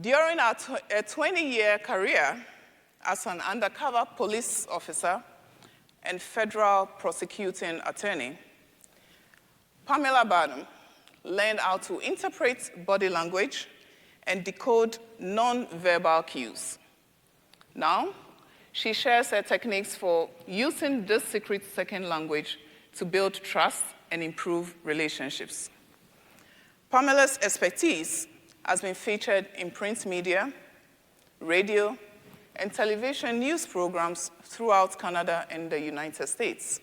During a 20-year career as an undercover police officer and federal prosecuting attorney, Pamela Barnum learned how to interpret body language and decode nonverbal cues. Now, she shares her techniques for using this secret second language to build trust and improve relationships. Pamela's expertise has been featured in print media, radio, and television news programs throughout Canada and the United States.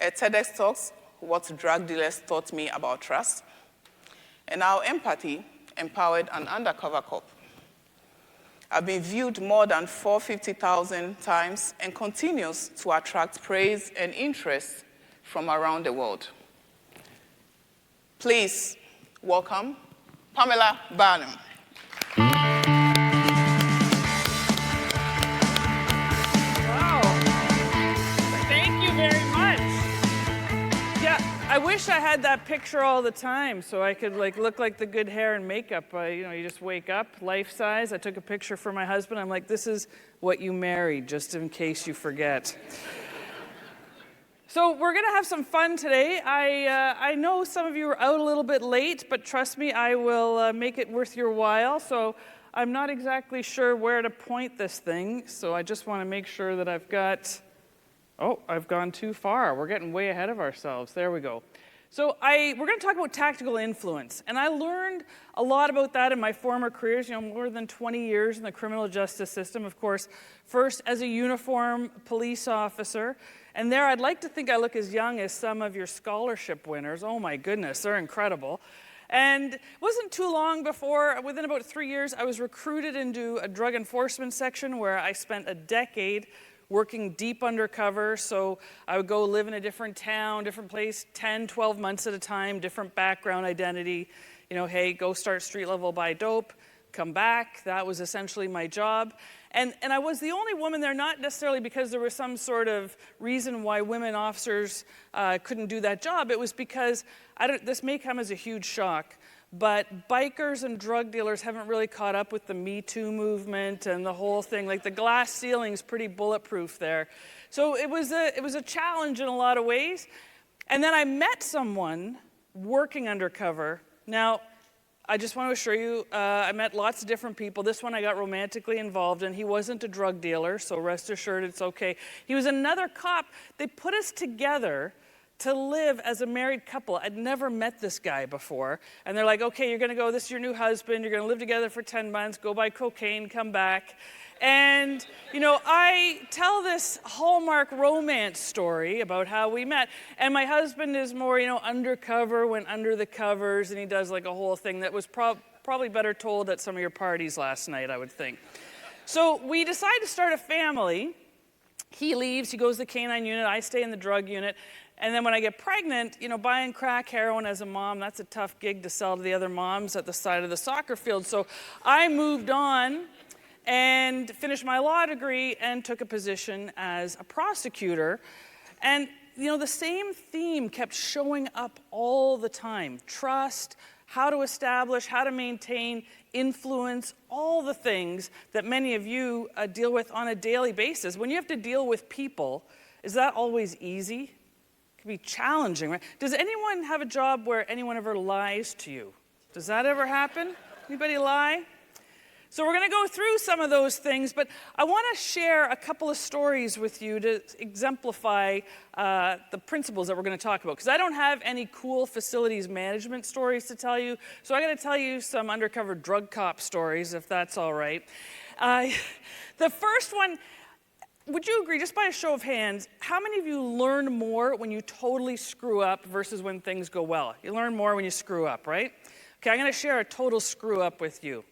Her TEDx talks, What Drug Dealers Taught Me About Trust, and How Empathy Empowered an Undercover Cop, have been viewed more than 450,000 times and continues to attract praise and interest from around the world. Please welcome Pamela Barnum. Wow. Thank you very much. Yeah, I wish I had that picture all the time so I could look like the good hair and makeup. You just wake up, life size. I took a picture for my husband. I'm like, this is what you married, just in case you forget. So we're going to have some fun today. I know some of you are out a little bit late, but trust me, I will make it worth your while. So I'm not exactly sure where to point this thing, so I just want to make sure that I've gone too far. We're getting way ahead of ourselves. There we go. So we're going to talk about tactical influence, and I learned a lot about that in my former careers, more than 20 years in the criminal justice system, of course, first as a uniform police officer. And there, I'd like to think I look as young as some of your scholarship winners. Oh my goodness, they're incredible. And it wasn't too long before, within about 3 years, I was recruited into a drug enforcement section where I spent a decade working deep undercover. So I would go live in a different town, different place, 10, 12 months at a time, different background identity. Hey, go start street level buy dope, come back. That was essentially my job. And I was the only woman there, not necessarily because there was some sort of reason why women officers couldn't do that job. It was because, this may come as a huge shock, but bikers and drug dealers haven't really caught up with the Me Too movement and the whole thing. Like, the glass ceiling's pretty bulletproof there. So it was a challenge in a lot of ways. And then I met someone working undercover. Now, I just want to assure you, I met lots of different people. This one I got romantically involved in. He wasn't a drug dealer, so rest assured it's okay. He was another cop. They put us together to live as a married couple. I'd never met this guy before. And they're like, okay, you're going to go, this is your new husband. You're going to live together for 10 months, go buy cocaine, come back. And, I tell this Hallmark romance story about how we met. And my husband is more, undercover, went under the covers, and he does like a whole thing that was probably better told at some of your parties last night, I would think. So we decide to start a family. He leaves, he goes to the canine unit, I stay in the drug unit. And then when I get pregnant, buying crack heroin as a mom, that's a tough gig to sell to the other moms at the side of the soccer field. So I moved on and finished my law degree and took a position as a prosecutor. And, the same theme kept showing up all the time. Trust, how to establish, how to maintain influence, all the things that many of you deal with on a daily basis. When you have to deal with people, is that always easy? It can be challenging, right? Does anyone have a job where anyone ever lies to you? Does that ever happen? Anybody lie? So we're going to go through some of those things, but I want to share a couple of stories with you to exemplify the principles that we're going to talk about, because I don't have any cool facilities management stories to tell you, so I'm going to tell you some undercover drug cop stories, if that's all right. The first one, would you agree, just by a show of hands, how many of you learn more when you totally screw up versus when things go well? You learn more when you screw up, right? Okay, I'm going to share a total screw up with you.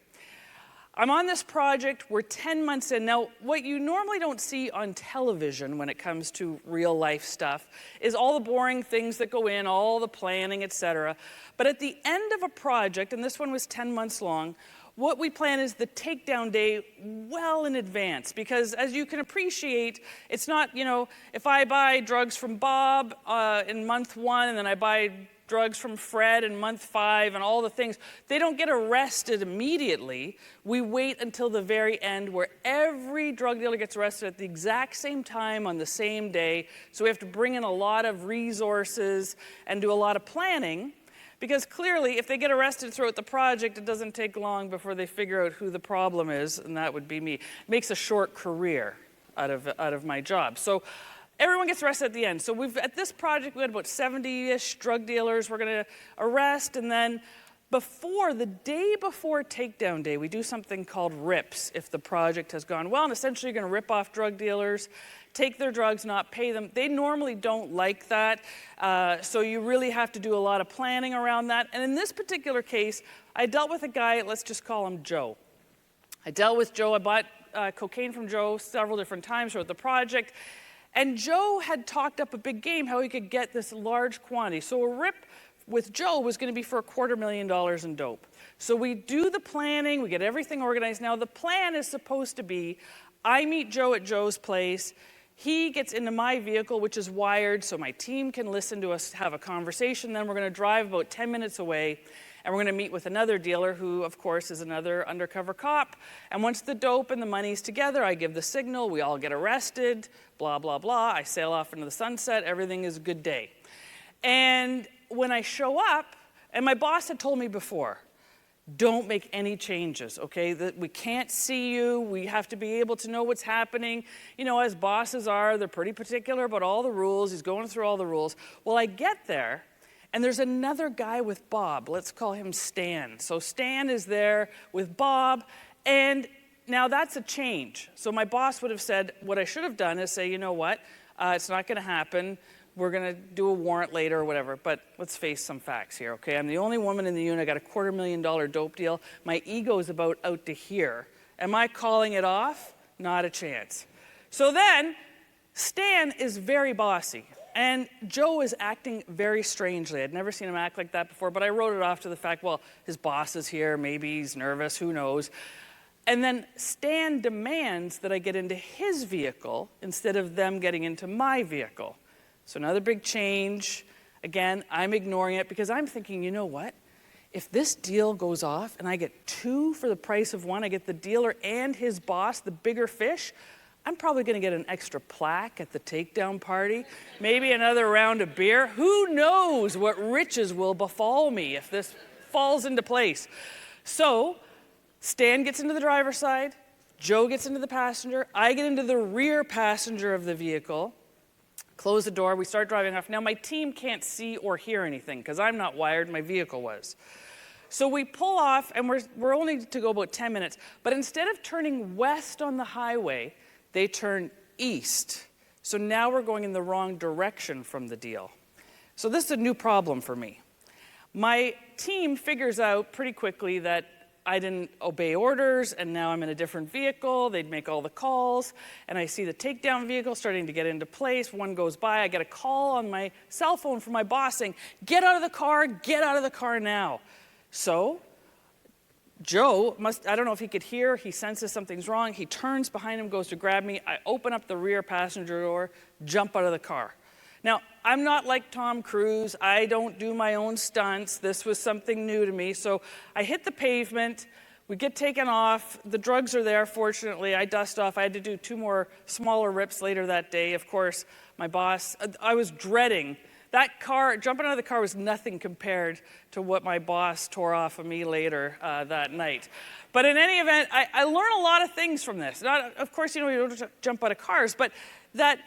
I'm on this project, we're 10 months in. Now, what you normally don't see on television when it comes to real life stuff is all the boring things that go in, all the planning, etc. But at the end of a project, and this one was 10 months long, what we plan is the takedown day well in advance, because as you can appreciate, it's not, if I buy drugs from Bob in month 1 and then I buy drugs from Fred in month 5 and all the things. They don't get arrested immediately. We wait until the very end where every drug dealer gets arrested at the exact same time on the same day. So we have to bring in a lot of resources and do a lot of planning. Because clearly, if they get arrested throughout the project, it doesn't take long before they figure out who the problem is, and that would be me. It makes a short career out of my job. So everyone gets arrested at the end. So at this project, we had about 70-ish drug dealers we're going to arrest, and then the day before takedown day, we do something called RIPs if the project has gone well, and essentially you're going to rip off drug dealers, take their drugs, not pay them. They normally don't like that, so you really have to do a lot of planning around that. And in this particular case, I dealt with a guy, let's just call him Joe. I dealt with Joe. I bought cocaine from Joe several different times throughout the project, and Joe had talked up a big game how he could get this large quantity. So a RIP with Joe was going to be for $250,000 in dope. So we do the planning, we get everything organized. Now the plan is supposed to be, I meet Joe at Joe's place, he gets into my vehicle, which is wired so my team can listen to us have a conversation. Then we're going to drive about 10 minutes away, and we're going to meet with another dealer who, of course, is another undercover cop. And once the dope and the money's together, I give the signal, we all get arrested, blah, blah, blah. I sail off into the sunset, everything is a good day. And when I show up, and my boss had told me before, don't make any changes, okay? That we can't see you. We have to be able to know what's happening. You know, as bosses are, they're pretty particular about all the rules. He's going through all the rules. Well, I get there, and there's another guy with Bob. Let's call him Stan. So Stan is there with Bob, and now that's a change. So my boss would have said, what I should have done is say, you know what? It's not going to happen. We're going to do a warrant later or whatever, but let's face some facts here, okay? I'm the only woman in the unit. I got a $250,000 dope deal. My ego is about out to here. Am I calling it off? Not a chance. So then, Stan is very bossy, and Joe is acting very strangely. I'd never seen him act like that before, but I wrote it off to the fact, well, his boss is here, maybe he's nervous, who knows? And then Stan demands that I get into his vehicle instead of them getting into my vehicle. So another big change. Again, I'm ignoring it because I'm thinking, you know what? If this deal goes off and I get 2 for the price of 1, I get the dealer and his boss, the bigger fish, I'm probably going to get an extra plaque at the takedown party, maybe another round of beer. Who knows what riches will befall me if this falls into place. So Stan gets into the driver's side, Joe gets into the passenger, I get into the rear passenger of the vehicle. Close the door, we start driving off. Now my team can't see or hear anything because I'm not wired, my vehicle was. So we pull off, and we're only to go about 10 minutes, but instead of turning west on the highway, they turn east. So now we're going in the wrong direction from the deal. So this is a new problem for me. My team figures out pretty quickly that I didn't obey orders, and now I'm in a different vehicle. They'd make all the calls, and I see the takedown vehicle starting to get into place. One goes by, I get a call on my cell phone from my boss saying, get out of the car now. So Joe I don't know if he could hear, he senses something's wrong. He turns behind him, goes to grab me. I open up the rear passenger door, jump out of the car. Now, I'm not like Tom Cruise. I don't do my own stunts. This was something new to me. So I hit the pavement. We get taken off. The drugs are there, fortunately. I dust off. I had to do 2 more smaller rips later that day. Of course, my boss, I was dreading. That car, jumping out of the car was nothing compared to what my boss tore off of me later that night. But in any event, I learned a lot of things from this. Of course, you don't jump out of cars, but that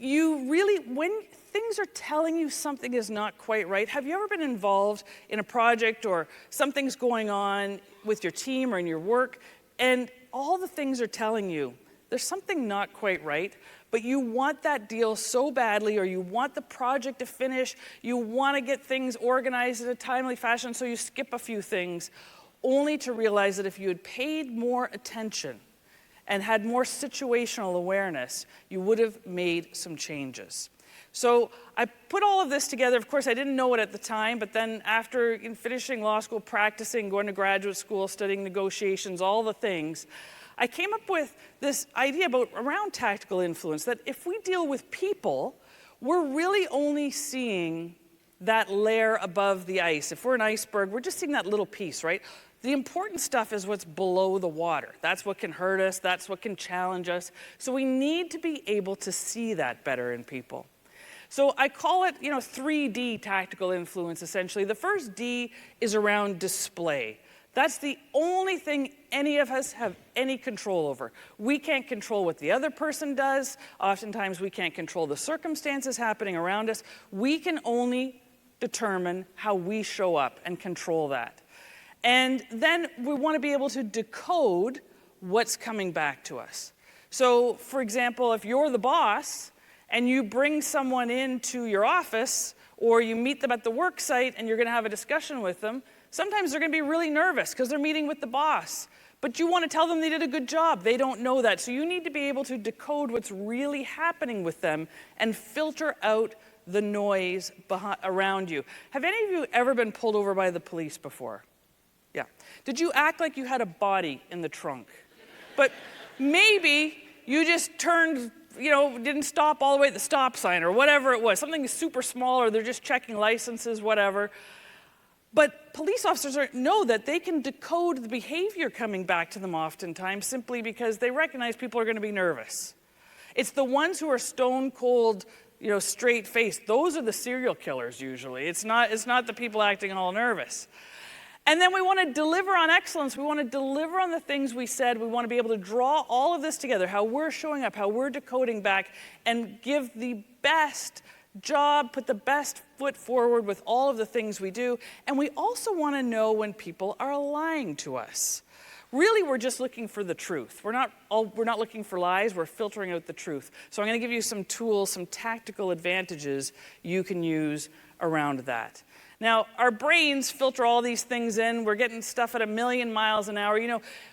you really, when things are telling you something is not quite right, have you ever been involved in a project or something's going on with your team or in your work, and all the things are telling you there's something not quite right, but you want that deal so badly, or you want the project to finish, you want to get things organized in a timely fashion, so you skip a few things, only to realize that if you had paid more attention and had more situational awareness, you would have made some changes. So I put all of this together. Of course, I didn't know it at the time, but then after finishing law school, practicing, going to graduate school, studying negotiations, all the things, I came up with this idea around tactical influence, that if we deal with people, we're really only seeing that layer above the ice. If we're an iceberg, we're just seeing that little piece, right? The important stuff is what's below the water. That's what can hurt us, that's what can challenge us. So we need to be able to see that better in people. So I call it, 3D tactical influence, essentially. The first D is around display. That's the only thing any of us have any control over. We can't control what the other person does. Oftentimes we can't control the circumstances happening around us. We can only determine how we show up and control that. And then we want to be able to decode what's coming back to us. So, for example, if you're the boss and you bring someone into your office or you meet them at the work site and you're going to have a discussion with them, sometimes they're going to be really nervous because they're meeting with the boss. But you want to tell them they did a good job. They don't know that. So you need to be able to decode what's really happening with them and filter out the noise around you. Have any of you ever been pulled over by the police before? Yeah. Did you act like you had a body in the trunk? But maybe you just turned, didn't stop all the way at the stop sign or whatever it was. Something super small, or they're just checking licenses, whatever. But police officers know that they can decode the behavior coming back to them oftentimes simply because they recognize people are going to be nervous. It's the ones who are stone cold, straight-faced. Those are the serial killers usually. It's not the people acting all nervous. And then we want to deliver on excellence. We want to deliver on the things we said. We want to be able to draw all of this together, how we're showing up, how we're decoding back, and give the best job, put the best foot forward with all of the things we do. And we also want to know when people are lying to us. Really, we're just looking for the truth. We're not looking for lies, we're filtering out the truth. So I'm going to give you some tools, some tactical advantages you can use around that. Now, our brains filter all these things in. We're getting stuff at 1,000,000 miles an hour.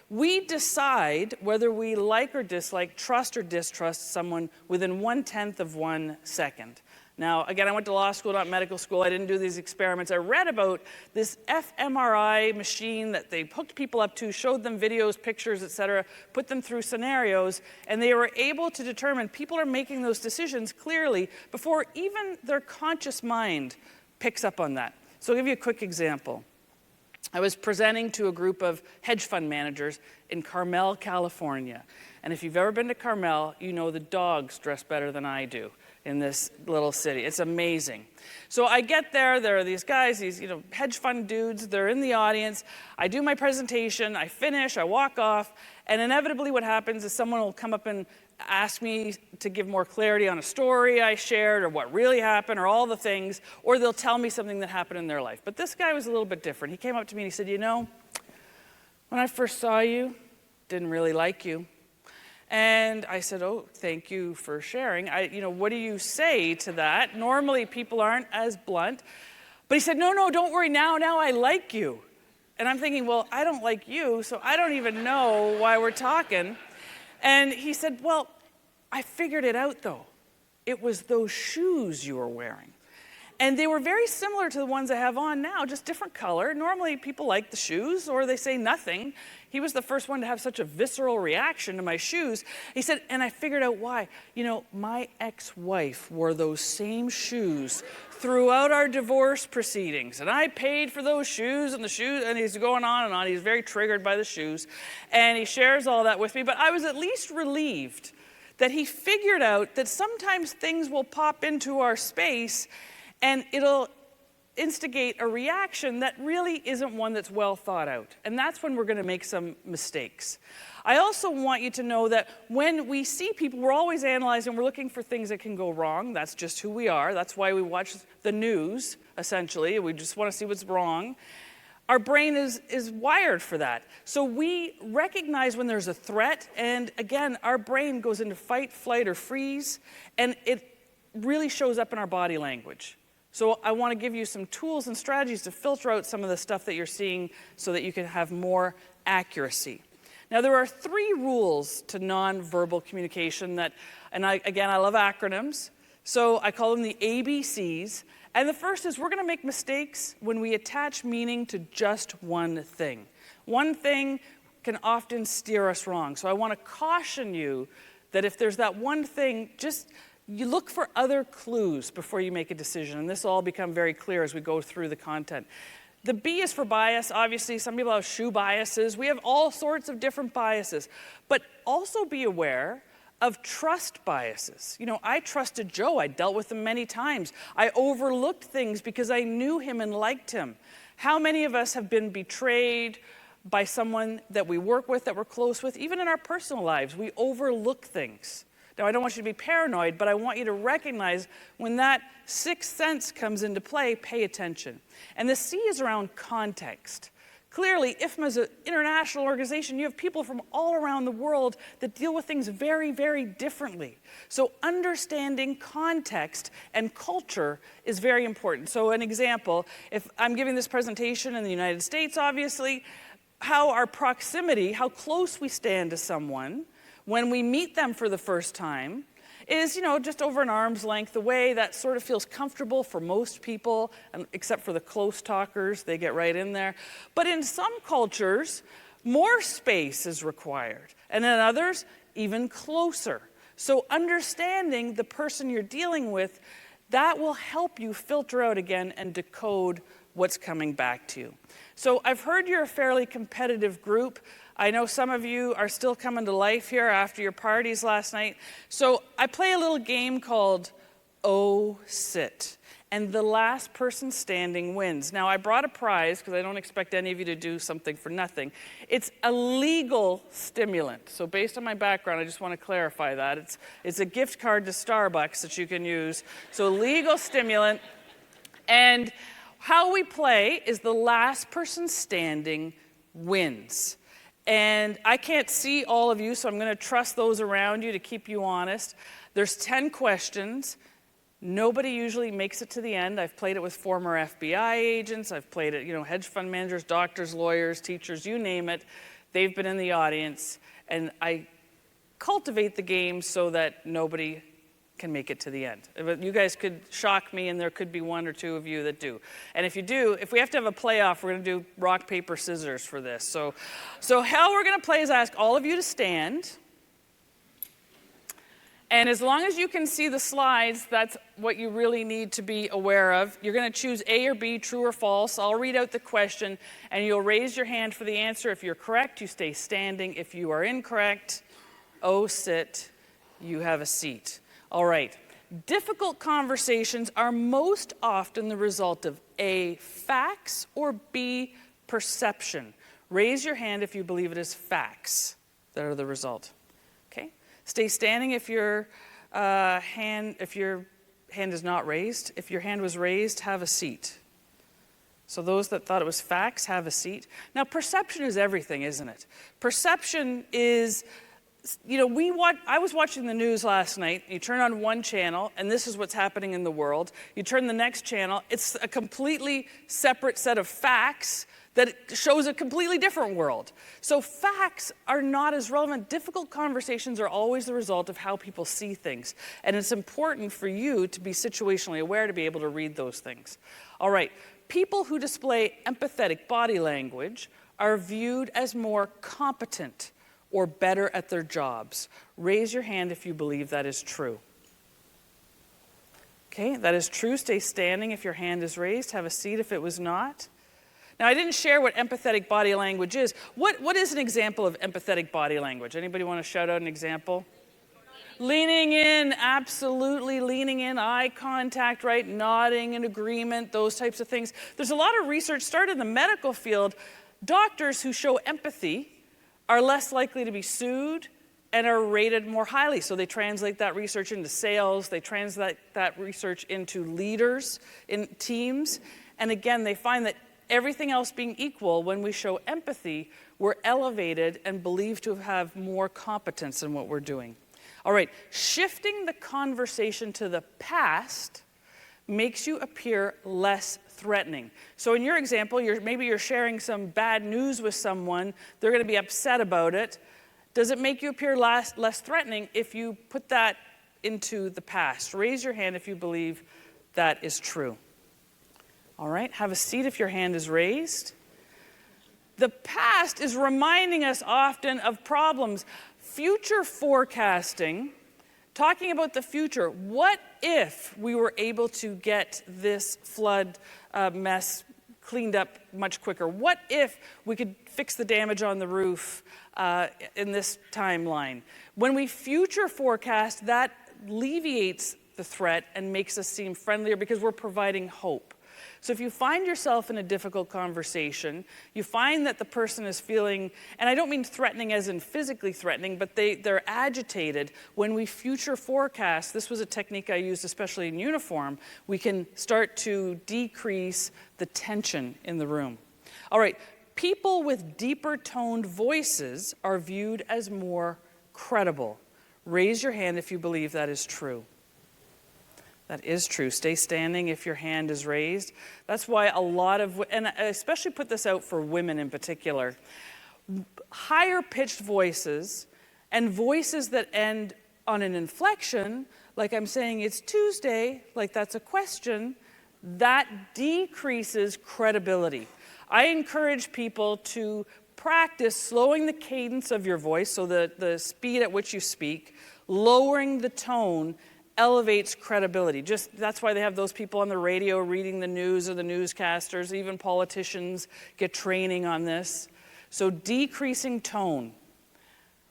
We decide whether we like or dislike, trust or distrust someone within 1/10 of 1 second. Now, again, I went to law school, not medical school. I didn't do these experiments. I read about this fMRI machine that they hooked people up to, showed them videos, pictures, etc., put them through scenarios, and they were able to determine people are making those decisions clearly before even their conscious mind picks up on that. So I'll give you a quick example. I was presenting to a group of hedge fund managers in Carmel, California. And if you've ever been to Carmel, you know the dogs dress better than I do in this little city. It's amazing. So I get there are these guys, these hedge fund dudes, they're in the audience. I do my presentation, I finish, I walk off, and inevitably what happens is someone will come up and ask me to give more clarity on a story I shared or what really happened or all the things, or they'll tell me something that happened in their life. But this guy was a little bit different. He came up to me and he said, when I first saw you, didn't really like you. And I said, oh, thank you for sharing. What do you say to that? Normally people aren't as blunt. But he said, no, don't worry, now I like you. And I'm thinking, well, I don't like you, so I don't even know why we're talking. And he said, well, I figured it out though. It was those shoes you were wearing. And they were very similar to the ones I have on now, just different color. Normally people like the shoes or they say nothing. He was the first one to have such a visceral reaction to my shoes. He said, and I figured out why. My ex-wife wore those same shoes throughout our divorce proceedings. And I paid for those shoes, and he's going on and on. He's very triggered by the shoes. And he shares all that with me. But I was at least relieved that he figured out that sometimes things will pop into our space and it'll instigate a reaction that really isn't one that's well thought out. And that's when we're going to make some mistakes. I also want you to know that when we see people, we're always analyzing, we're looking for things that can go wrong. That's just who we are. That's why we watch the news, essentially. We just want to see what's wrong. Our brain is wired for that. So we recognize when there's a threat, and again, our brain goes into fight, flight, or freeze, and it really shows up in our body language. So I want to give you some tools and strategies to filter out some of the stuff that you're seeing so that you can have more accuracy. Now, there are 3 rules to nonverbal communication I love acronyms, so I call them the ABCs. And the first is we're going to make mistakes when we attach meaning to just one thing. One thing can often steer us wrong. So I want to caution you that if there's that one thing, just You look for other clues before you make a decision, and this will all become very clear as we go through the content. The B is for bias. Obviously, some people have shoe biases. We have all sorts of different biases. But also be aware of trust biases. You know, I trusted Joe. I dealt with him many times. I overlooked things because I knew him and liked him. How many of us have been betrayed by someone that we work with, that we're close with? Even in our personal lives, we overlook things. Now, I don't want you to be paranoid, but I want you to recognize when that sixth sense comes into play, pay attention. And the C is around context. Clearly, IFMA is an international organization. You have people from all around the world that deal with things very, very differently. So understanding context and culture is very important. So an example, if I'm giving this presentation in the United States, obviously, how our proximity, how close we stand to someone when we meet them for the first time is, you know, just over an arm's length away. That sort of feels comfortable for most people, except for the close talkers, they get right in there. But in some cultures, more space is required, and in others, even closer. So understanding the person you're dealing with, that will help you filter out again and decode what's coming back to you. So I've heard you're a fairly competitive group. I know some of you are still coming to life here after your parties last night. So I play a little game called Oh Sit, and the last person standing wins. Now, I brought a prize because I don't expect any of you to do something for nothing. It's a legal stimulant. So based on my background, I just want to clarify that. It's a gift card to Starbucks that you can use. So legal stimulant. And how we play is the last person standing wins. And I can't see all of you, so I'm going to trust those around you to keep you honest. There's 10 questions. Nobody usually makes it to the end. I've played it with former FBI agents. I've played it, you know, hedge fund managers, doctors, lawyers, teachers, you name it. They've been in the audience. And I cultivate the game so that nobody can make it to the end. But you guys could shock me, and there could be one or two of you that do. And if you do, if we have to have a playoff, we're going to do rock, paper, scissors for this. So how we're going to play is ask all of you to stand. And as long as you can see the slides, that's what you really need to be aware of. You're going to choose A or B, true or false. I'll read out the question, and you'll raise your hand for the answer. If you're correct, you stay standing. If you are incorrect, oh, sit, you have a seat. All right, difficult conversations are most often the result of A, facts, or B, perception. Raise your hand if you believe it is facts that are the result. Okay, stay standing if your hand is not raised. If your hand was raised, have a seat. So those that thought it was facts, have a seat. Now, perception is everything, isn't it? Perception is, you know, I was watching the news last night. You turn on one channel, and this is what's happening in the world. You turn the next channel, it's a completely separate set of facts that shows a completely different world. So facts are not as relevant. Difficult conversations are always the result of how people see things. And it's important for you to be situationally aware to be able to read those things. All right, people who display empathetic body language are viewed as more competent or better at their jobs. Raise your hand if you believe that is true. Okay, that is true. Stay standing if your hand is raised. Have a seat if it was not. Now, I didn't share what empathetic body language is. What is an example of empathetic body language? Anybody want to shout out an example? Leaning in, absolutely leaning in, eye contact, right? Nodding in agreement, those types of things. There's a lot of research started in the medical field. Doctors who show empathy are less likely to be sued and are rated more highly. So they translate that research into sales, they translate that research into leaders in teams. And again, they find that everything else being equal, when we show empathy, we're elevated and believed to have more competence in what we're doing. All right, shifting the conversation to the past makes you appear less threatening. So in your example, maybe you're sharing some bad news with someone, they're going to be upset about it. Does it make you appear less threatening if you put that into the past? Raise your hand if you believe that is true. All right, have a seat if your hand is raised. The past is reminding us often of problems. Future forecasting Talking about the future, what if we were able to get this flood mess cleaned up much quicker? What if we could fix the damage on the roof in this timeline? When we future forecast, that alleviates the threat and makes us seem friendlier because we're providing hope. So if you find yourself in a difficult conversation, you find that the person is feeling, and I don't mean threatening as in physically threatening, but they're agitated. When we future forecast, this was a technique I used especially in uniform, we can start to decrease the tension in the room. All right, people with deeper toned voices are viewed as more credible. Raise your hand if you believe that is true. That is true. Stay standing if your hand is raised. That's why a lot of, and I especially put this out for women in particular, higher pitched voices and voices that end on an inflection, like I'm saying it's Tuesday, like that's a question, that decreases credibility. I encourage people to practice slowing the cadence of your voice, so the speed at which you speak, lowering the tone, elevates credibility. That's why they have those people on the radio reading the news, or the newscasters. Even politicians get training on this. So decreasing tone.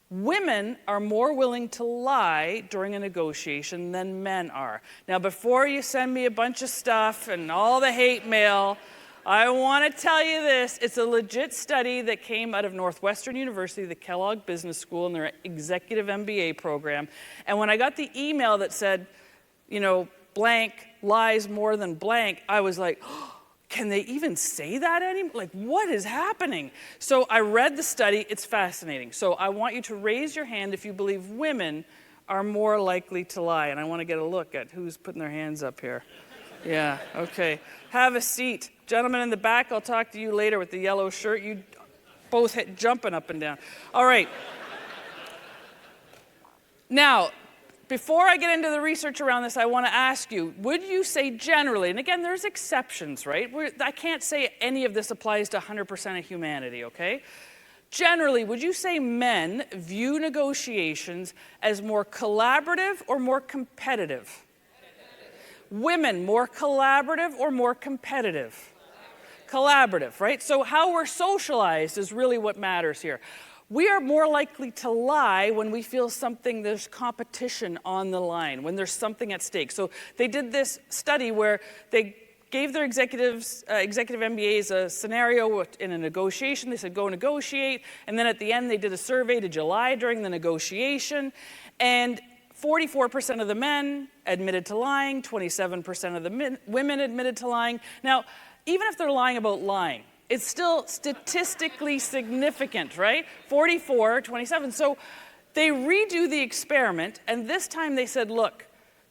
Women are more willing to lie during a negotiation than men are. Now, before you send me a bunch of stuff and all the hate mail, I want to tell you this. It's a legit study that came out of Northwestern University, the Kellogg Business School, and their executive MBA program. And when I got the email that said, you know, blank lies more than blank, I was like, oh, can they even say that anymore? Like, what is happening? So I read the study. It's fascinating. So I want you to raise your hand if you believe women are more likely to lie. And I want to get a look at who's putting their hands up here. Yeah, okay. Have a seat. Gentlemen in the back, I'll talk to you later with the yellow shirt. You both jumping up and down. All right. Now, before I get into the research around this, I want to ask you, would you say generally, and again, there's exceptions, right? I can't say any of this applies to 100% of humanity, okay? Generally, would you say men view negotiations as more collaborative or more competitive? Women, more collaborative or more competitive? Collaborative, right? So how we're socialized is really what matters here. We are more likely to lie when we feel something, there's competition on the line, when there's something at stake. So they did this study where they gave their executive MBAs a scenario in a negotiation. They said, go negotiate. And then at the end, they did a survey. Did you lie during the negotiation? And 44% of the men admitted to lying, 27% of the women admitted to lying. Now, even if they're lying about lying, it's still statistically significant, right? 44, 27. So they redo the experiment, and this time they said, look,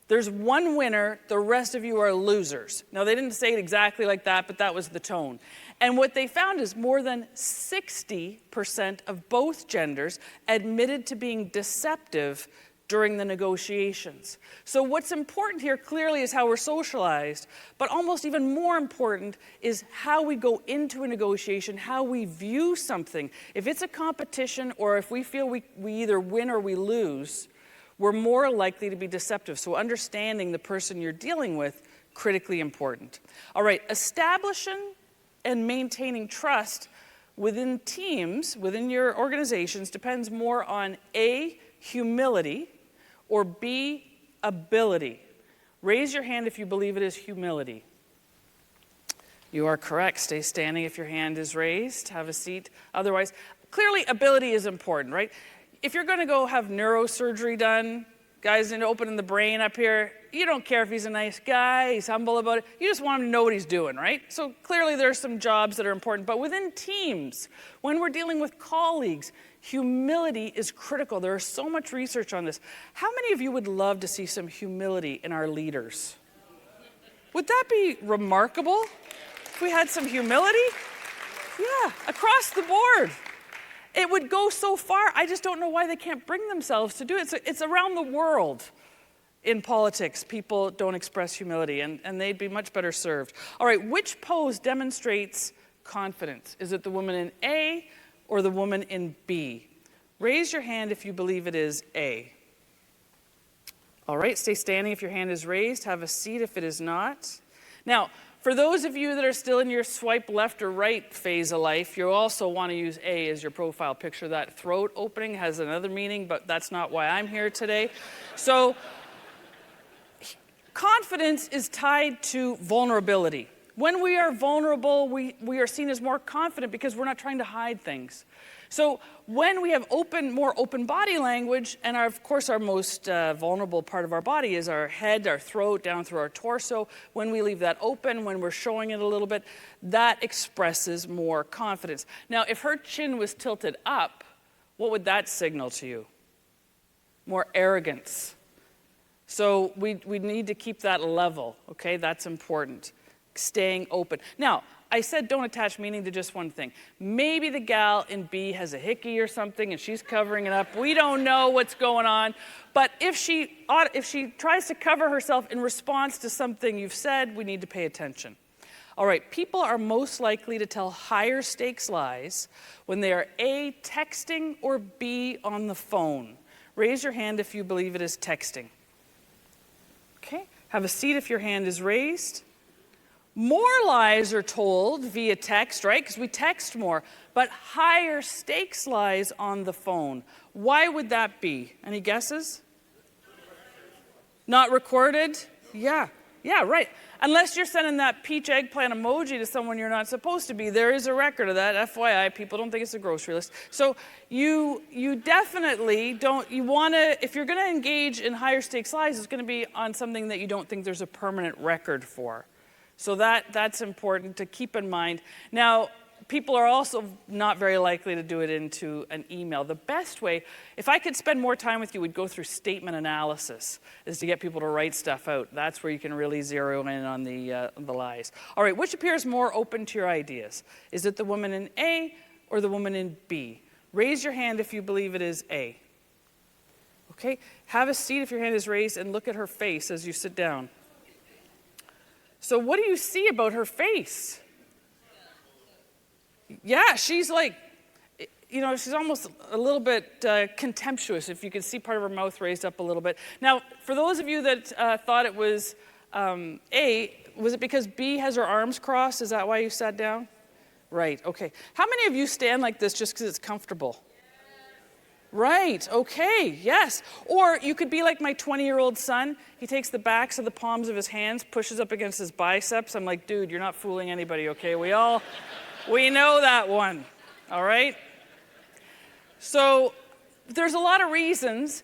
there's one winner, the rest of you are losers. Now, they didn't say it exactly like that, but that was the tone. And what they found is more than 60% of both genders admitted to being deceptive during the negotiations. So what's important here clearly is how we're socialized, but almost even more important is how we go into a negotiation, how we view something. If it's a competition or if we feel we either win or we lose, we're more likely to be deceptive. So understanding the person you're dealing with, critically important. All right, establishing and maintaining trust within teams, within your organizations, depends more on A, humility, or B, ability. Raise your hand if you believe it is humility. You are correct. Stay standing if your hand is raised. Have a seat. Otherwise, clearly ability is important, right? If you're going to go have neurosurgery done, guys opening the brain up here, you don't care if he's a nice guy, he's humble about it. You just want him to know what he's doing, right? So clearly there's some jobs that are important. But within teams, when we're dealing with colleagues, humility is critical. There is so much research on this. How many of you would love to see some humility in our leaders? Would that be remarkable if we had some humility? Yeah, across the board. It would go so far, I just don't know why they can't bring themselves to do it. It's around the world. In politics, people don't express humility, and they'd be much better served. All right, which pose demonstrates confidence? Is it the woman in A or the woman in B? Raise your hand if you believe it is A. All right, stay standing if your hand is raised. Have a seat if it is not. Now, for those of you that are still in your swipe left or right phase of life, you also want to use A as your profile picture. That throat opening has another meaning, but that's not why I'm here today. So, confidence is tied to vulnerability. When we are vulnerable, we are seen as more confident because we're not trying to hide things. So when we have more open body language, and of course our most vulnerable part of our body is our head, our throat, down through our torso. When we leave that open, when we're showing it a little bit, that expresses more confidence. Now, if her chin was tilted up, what would that signal to you? More arrogance. So we need to keep that level, okay? That's important. Staying open. Now, I said don't attach meaning to just one thing. Maybe the gal in B has a hickey or something and she's covering it up. We don't know what's going on. But if she tries to cover herself in response to something you've said, we need to pay attention. All right, people are most likely to tell higher stakes lies when they are A, texting, or B, on the phone. Raise your hand if you believe it is texting. Okay, have a seat if your hand is raised. More lies are told via text, right? Because we text more, but higher stakes lies on the phone. Why would that be? Any guesses? Not recorded? Yeah, right. Unless you're sending that peach eggplant emoji to someone you're not supposed to be. There is a record of that, FYI. People don't think it's a grocery list. So you definitely don't, you want to, if you're going to engage in higher stakes lies, it's going to be on something that you don't think there's a permanent record for. So that's important to keep in mind. Now, people are also not very likely to do it into an email. The best way, if I could spend more time with you, we'd go through statement analysis, is to get people to write stuff out. That's where you can really zero in on the lies. All right, which appears more open to your ideas? Is it the woman in A or the woman in B? Raise your hand if you believe it is A. Okay, have a seat if your hand is raised and look at her face as you sit down. So what do you see about her face? Yeah, she's like, she's almost a little bit contemptuous, if you can see part of her mouth raised up a little bit. Now, for those of you that thought it was A, was it because B has her arms crossed? Is that why you sat down? Right, okay. How many of you stand like this just because it's comfortable? Right, okay, yes. Or you could be like my 20-year-old son. He takes the backs of the palms of his hands, pushes up against his biceps. I'm like, dude, you're not fooling anybody, okay? We know that one, all right? So there's a lot of reasons,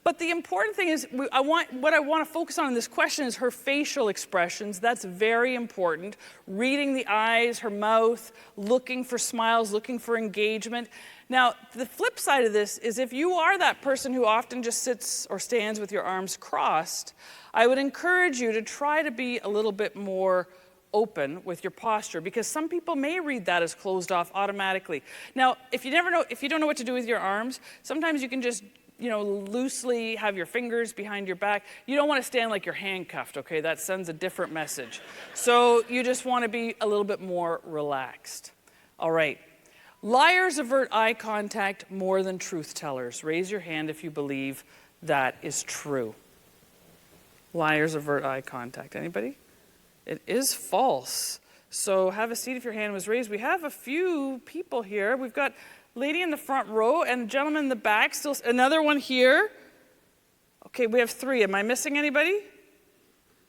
but the important thing is, what I want to focus on in this question is her facial expressions. That's very important. Reading the eyes, her mouth, looking for smiles, looking for engagement. Now, the flip side of this is if you are that person who often just sits or stands with your arms crossed, I would encourage you to try to be a little bit more open with your posture, because some people may read that as closed off automatically. Now, if you don't know what to do with your arms, sometimes you can just loosely have your fingers behind your back. You don't want to stand like you're handcuffed, okay? That sends a different message. So you just want to be a little bit more relaxed. All right. Liars avert eye contact more than truth tellers. Raise your hand if you believe that is true. Liars avert eye contact. Anybody? It is false. So have a seat if your hand was raised. We have a few people here. We've got a lady in the front row and a gentleman in the back. Still another one here. Okay, we have 3. Am I missing anybody?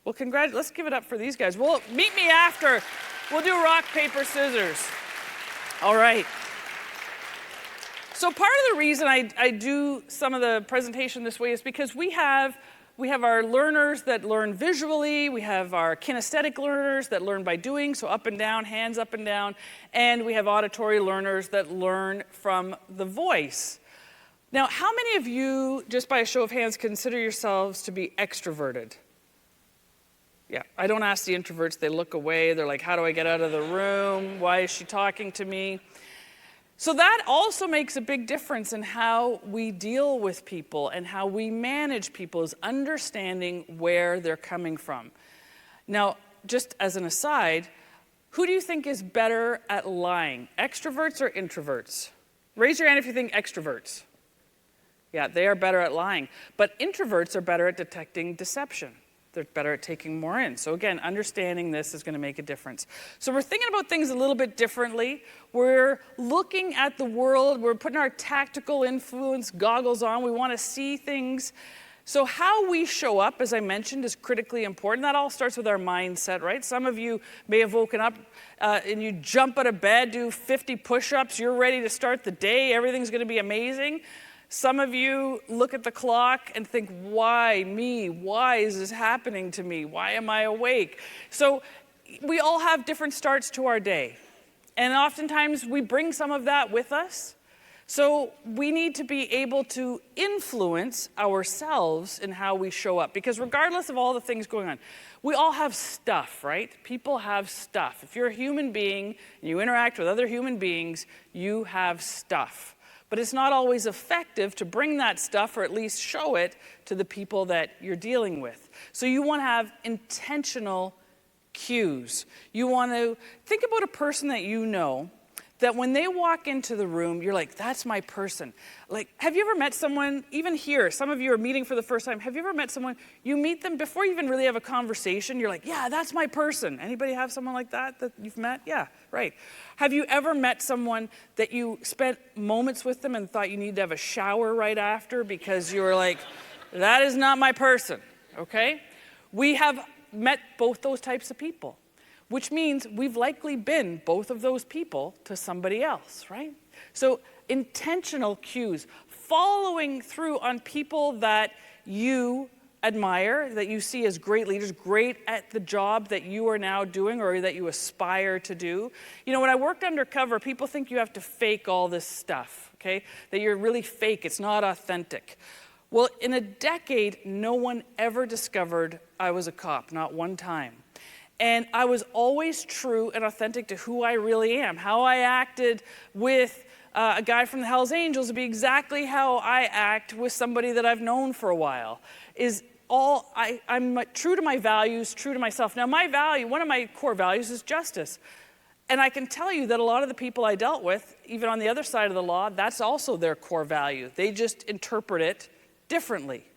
Well, let's give it up for these guys. Well, meet me after. We'll do rock, paper, scissors. All right. So part of the reason I do some of the presentation this way is because we have our learners that learn visually, we have our kinesthetic learners that learn by doing, so up and down, hands up and down, and we have auditory learners that learn from the voice. Now, how many of you, just by a show of hands, consider yourselves to be extroverted? Yeah, I don't ask the introverts, they look away, they're like, how do I get out of the room? Why is she talking to me? So that also makes a big difference in how we deal with people and how we manage people, is understanding where they're coming from. Now, just as an aside, who do you think is better at lying, extroverts or introverts? Raise your hand if you think extroverts. Yeah, they are better at lying. But introverts are better at detecting deception. They're better at taking more in. So again, understanding this is going to make a difference. So we're thinking about things a little bit differently. We're looking at the world. We're putting our tactical influence goggles on. We want to see things. So how we show up, as I mentioned, is critically important. That all starts with our mindset, right? Some of you may have woken up and you jump out of bed, do 50 push-ups. You're ready to start the day. Everything's going to be amazing. Some of you look at the clock and think, why me? Why is this happening to me? Why am I awake? So we all have different starts to our day. And oftentimes we bring some of that with us. So we need to be able to influence ourselves in how we show up. Because regardless of all the things going on, we all have stuff, right? People have stuff. If you're a human being and you interact with other human beings, you have stuff. But it's not always effective to bring that stuff, or at least show it, to the people that you're dealing with. So you want to have intentional cues. You want to think about a person that you know, that when they walk into the room, you're like, that's my person. Like, have you ever met someone, even here, some of you are meeting for the first time, have you ever met someone, you meet them before you even really have a conversation, you're like, yeah, that's my person. Anybody have someone like that you've met? Yeah, right. Have you ever met someone that you spent moments with them and thought you needed to have a shower right after because you were like, that is not my person, okay? We have met both those types of people, which means we've likely been both of those people to somebody else, right? So intentional cues, following through on people that you admire, that you see as great leaders, great at the job that you are now doing or that you aspire to do. You know, when I worked undercover, people think you have to fake all this stuff, okay? That you're really fake, it's not authentic. Well, in a decade, no one ever discovered I was a cop, not one time. And I was always true and authentic to who I really am. How I acted with a guy from the Hells Angels would be exactly how I act with somebody that I've known for a while. I'm true to my values, true to myself. Now my value, one of my core values is justice. And I can tell you that a lot of the people I dealt with, even on the other side of the law, that's also their core value. They just interpret it differently.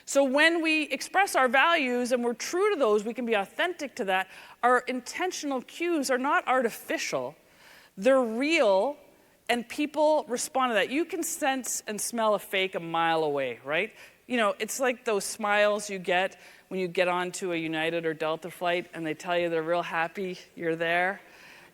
So when we express our values and we're true to those, we can be authentic to that. Our intentional cues are not artificial. They're real, and people respond to that. You can sense and smell a fake a mile away, right? You know, it's like those smiles you get when you get onto a United or Delta flight and they tell you they're real happy you're there.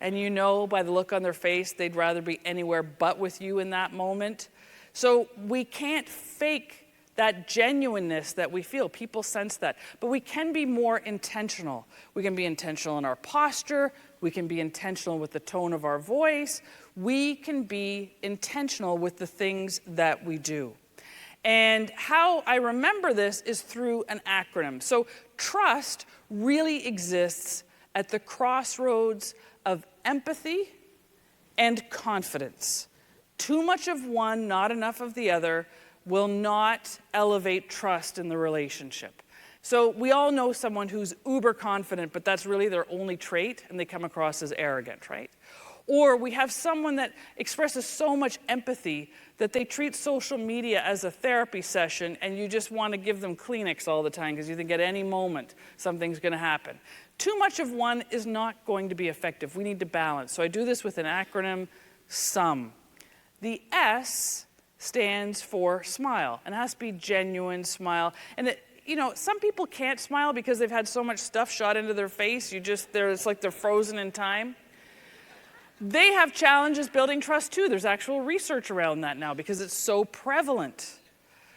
And you know by the look on their face they'd rather be anywhere but with you in that moment. So we can't fake that genuineness that we feel. People sense that. But we can be more intentional. We can be intentional in our posture. We can be intentional with the tone of our voice. We can be intentional with the things that we do. And how I remember this is through an acronym. So trust really exists at the crossroads of empathy and confidence. Too much of one, not enough of the other, will not elevate trust in the relationship. So we all know someone who's uber confident, but that's really their only trait, and they come across as arrogant, right? Or we have someone that expresses so much empathy that they treat social media as a therapy session, and you just want to give them Kleenex all the time because you think at any moment something's going to happen. Too much of one is not going to be effective. We need to balance. So I do this with an acronym, SUM. The S stands for smile, and it has to be genuine smile. And you know, some people can't smile because they've had so much stuff shot into their face. It's like they're frozen in time. They have challenges building trust too. There's actual research around that now because it's so prevalent.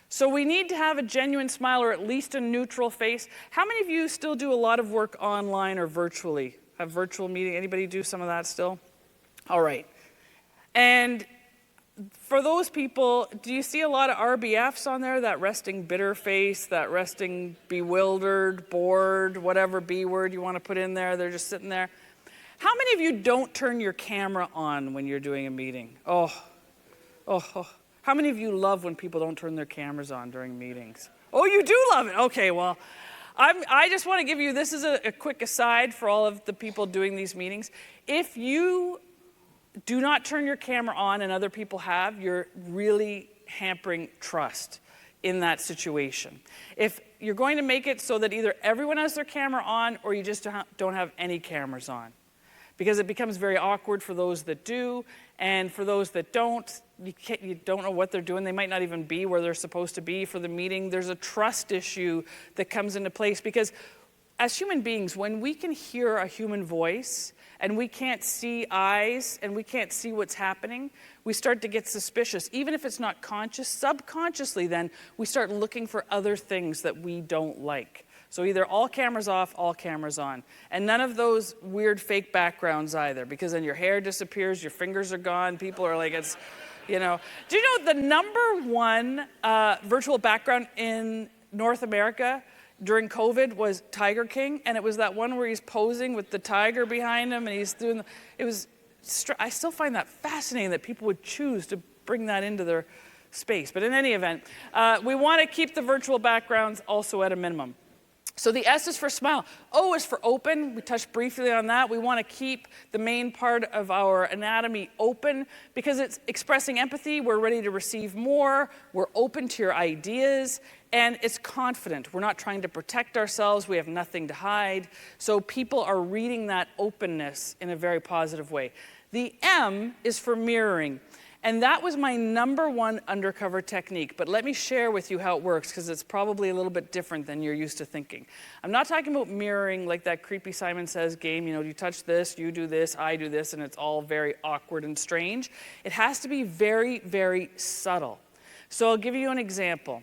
So we need to have a genuine smile or at least a neutral face. How many of you still do a lot of work online or virtually? Have virtual meeting? Anybody do some of that still? All right. And for those people, do you see a lot of RBFs on there? That resting bitter face, that resting bewildered, bored, whatever B word you want to put in there. They're just sitting there. How many of you don't turn your camera on when you're doing a meeting? Oh. How many of you love when people don't turn their cameras on during meetings? Oh, you do love it. Okay, well, I just want to give you, this is a quick aside for all of the people doing these meetings. If you do not turn your camera on and other people have, you're really hampering trust in that situation. If you're going to make it so that either everyone has their camera on or you just don't have any cameras on, because it becomes very awkward for those that do, and for those that don't, you don't know what they're doing. They might not even be where they're supposed to be for the meeting. There's a trust issue that comes into place, because as human beings, when we can hear a human voice and we can't see eyes and we can't see what's happening, we start to get suspicious. Even if it's not conscious, subconsciously then, we start looking for other things that we don't like. So either all cameras off, all cameras on. And none of those weird fake backgrounds either, because then your hair disappears, your fingers are gone, people are like, it's, you know. Do you know the #1 virtual background in North America during COVID was Tiger King? And it was that one where he's posing with the tiger behind him and he's doing, I still find that fascinating that people would choose to bring that into their space. But in any event, we want to keep the virtual backgrounds also at a minimum. So the S is for smile. O is for open. We touched briefly on that. We want to keep the main part of our anatomy open because it's expressing empathy. We're ready to receive more. We're open to your ideas. And it's confident. We're not trying to protect ourselves. We have nothing to hide. So people are reading that openness in a very positive way. The M is for mirroring. And that was my #1 undercover technique. But let me share with you how it works, because it's probably a little bit different than you're used to thinking. I'm not talking about mirroring like that creepy Simon Says game. You know, you touch this, you do this, I do this, and it's all very awkward and strange. It has to be very, very subtle. So I'll give you an example.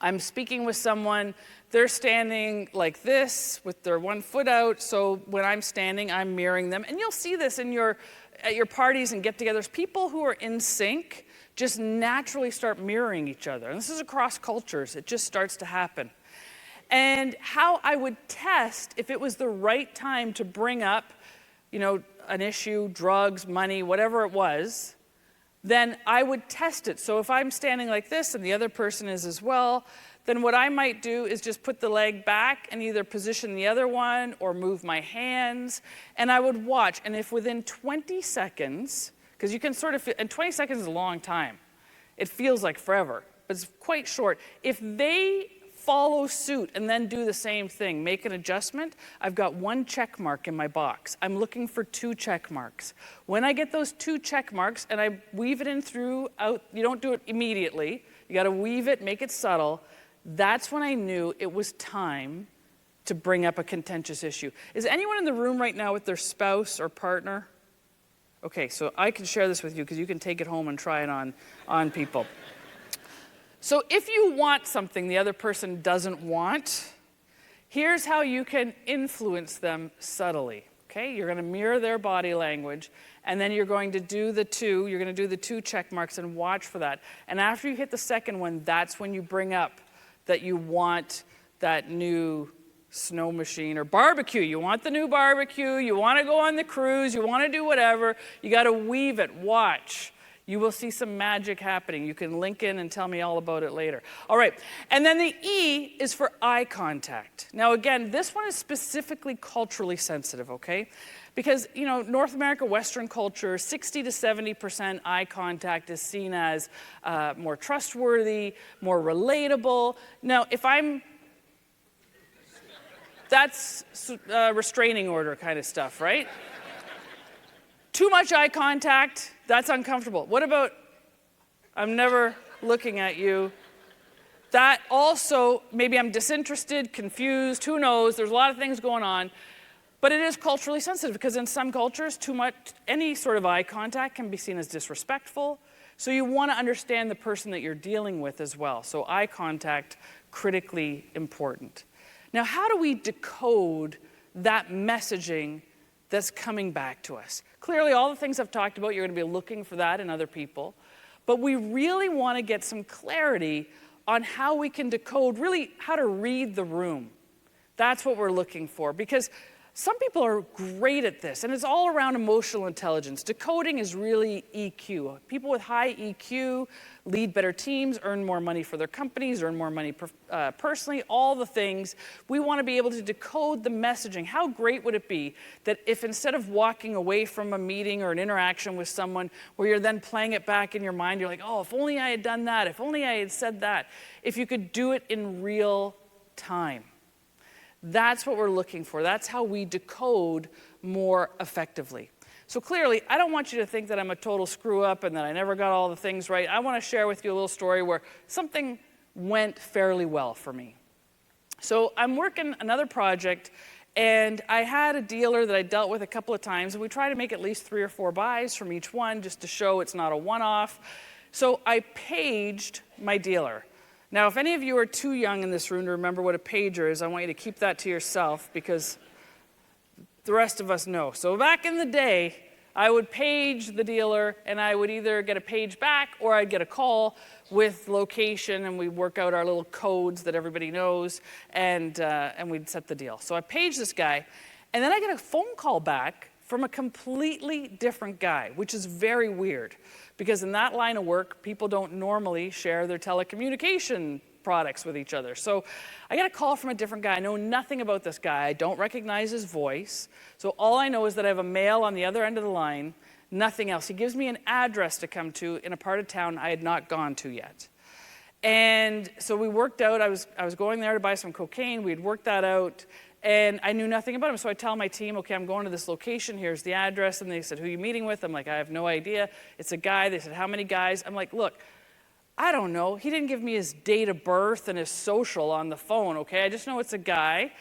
I'm speaking with someone, they're standing like this with their one foot out. So when I'm standing, I'm mirroring them. And you'll see this in at your parties and get-togethers. People who are in sync just naturally start mirroring each other. And this is across cultures. It just starts to happen. And how I would test if it was the right time to bring up, you know, an issue, drugs, money, whatever it was, then I would test it. So if I'm standing like this and the other person is as well, then what I might do is just put the leg back and either position the other one or move my hands, and I would watch. And if within 20 seconds, because you can sort of feel, and 20 seconds is a long time. It feels like forever, but it's quite short. If they follow suit and then do the same thing, make an adjustment, I've got 1 check mark in my box. I'm looking for 2 check marks. When I get those 2 check marks and I weave it in throughout, you don't do it immediately, you gotta weave it, make it subtle, that's when I knew it was time to bring up a contentious issue. Is anyone in the room right now with their spouse or partner? Okay, so I can share this with you because you can take it home and try it on people. So if you want something the other person doesn't want, here's how you can influence them subtly. Okay, you're going to mirror their body language, and then you're going to do the 2 check marks and watch for that. And after you hit the second one, that's when you bring up that you want that new snow machine or barbecue. You want the new barbecue, you want to go on the cruise, you want to do whatever. You got to weave it, watch. You will see some magic happening. You can link in and tell me all about it later. All right, and then the E is for eye contact. Now again, this one is specifically culturally sensitive, okay? Because, you know, North America, Western culture, 60 to 70% eye contact is seen as more trustworthy, more relatable. Now, that's restraining order kind of stuff, right? Too much eye contact, that's uncomfortable. What about, I'm never looking at you? That also, maybe I'm disinterested, confused, who knows? There's a lot of things going on. But it is culturally sensitive because in some cultures, any sort of eye contact can be seen as disrespectful. So you want to understand the person that you're dealing with as well. So eye contact, critically important. Now, how do we decode that messaging that's coming back to us? Clearly, all the things I've talked about, you're going to be looking for that in other people. But we really want to get some clarity on how we can decode, really how to read the room. That's what we're looking for. Because Some people are great at this, and it's all around emotional intelligence. Decoding is really EQ. People with high EQ lead better teams, earn more money for their companies, earn more money personally, all the things. We want to be able to decode the messaging. How great would it be that if instead of walking away from a meeting or an interaction with someone where you're then playing it back in your mind, you're like, oh, if only I had done that, if only I had said that, if you could do it in real time. That's what we're looking for. That's how we decode more effectively. So clearly, I don't want you to think that I'm a total screw-up and that I never got all the things right. I want to share with you a little story where something went fairly well for me. So I'm working another project, and I had a dealer that I dealt with a couple of times, and we try to make at least 3 or 4 buys from each one just to show it's not a one-off. So I paged my dealer. Now, if any of you are too young in this room to remember what a pager is, I want you to keep that to yourself because the rest of us know. So back in the day, I would page the dealer, and I would either get a page back or I'd get a call with location, and we'd work out our little codes that everybody knows, and we'd set the deal. So I paged this guy, and then I get a phone call back from a completely different guy, which is very weird. Because in that line of work, people don't normally share their telecommunication products with each other. So I get a call from a different guy. I know nothing about this guy. I don't recognize his voice. So all I know is that I have a male on the other end of the line, nothing else. He gives me an address to come to in a part of town I had not gone to yet. And so we worked out, I was going there to buy some cocaine. We had worked that out. And I knew nothing about him, so I tell my team, okay, I'm going to this location, here's the address, and they said, who are you meeting with? I'm like, I have no idea. It's a guy. They said, how many guys? I'm like, look, I don't know. He didn't give me his date of birth and his social on the phone, okay? I just know it's a guy,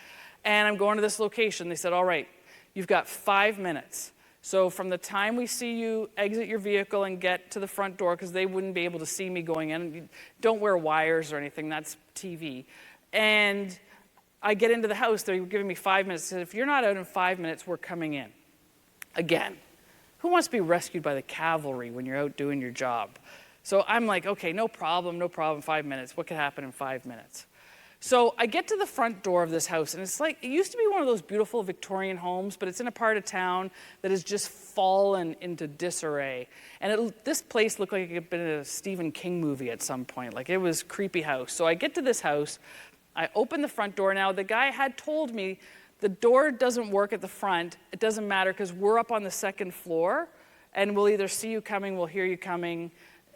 and I'm going to this location. They said, all right, you've got 5 minutes. So from the time we see you exit your vehicle and get to the front door, because they wouldn't be able to see me going in, don't wear wires or anything, that's TV. And I get into the house, they were giving me 5 minutes. They said, if you're not out in 5 minutes, we're coming in. Again, who wants to be rescued by the cavalry when you're out doing your job? So I'm like, okay, no problem, 5 minutes. What could happen in 5 minutes? So I get to the front door of this house, and it's like, it used to be one of those beautiful Victorian homes, but it's in a part of town that has just fallen into disarray. And this place looked like it had been in a Stephen King movie at some point. Like, it was a creepy house. So I get to this house, I open the front door. Now, the guy had told me the door doesn't work at the front. It doesn't matter because we're up on the 2nd floor, and we'll either see you coming, we'll hear you coming,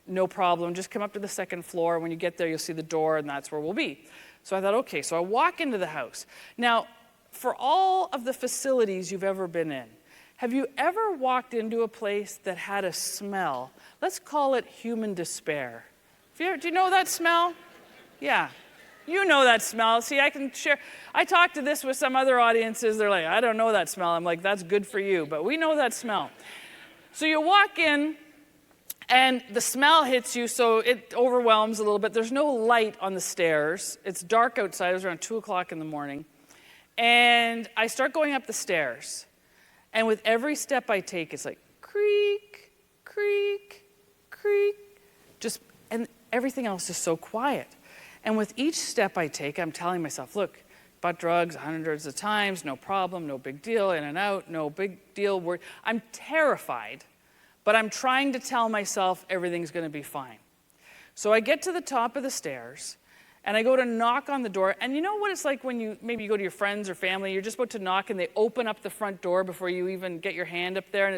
no problem. Just come up to the 2nd floor. When you get there, you'll see the door, and that's where we'll be. So I thought, okay, so I walk into the house. Now, for all of the facilities you've ever been in, have you ever walked into a place that had a smell? Let's call it human despair. Do you know that smell? Yeah. You know that smell. See, I can share. I talked to this with some other audiences. They're like, I don't know that smell. I'm like, that's good for you, but we know that smell. So you walk in, and the smell hits you, so it overwhelms a little bit. There's no light on the stairs. It's dark outside. It was around 2 o'clock in the morning. And I start going up the stairs. And with every step I take, it's like creak, creak, creak. And everything else is so quiet. And with each step I take, I'm telling myself, look, bought drugs hundreds of times, no problem, no big deal, in and out, no big deal. I'm terrified, but I'm trying to tell myself everything's going to be fine. So I get to the top of the stairs, and I go to knock on the door. And you know what it's like when maybe you go to your friends or family, you're just about to knock, and they open up the front door before you even get your hand up there, and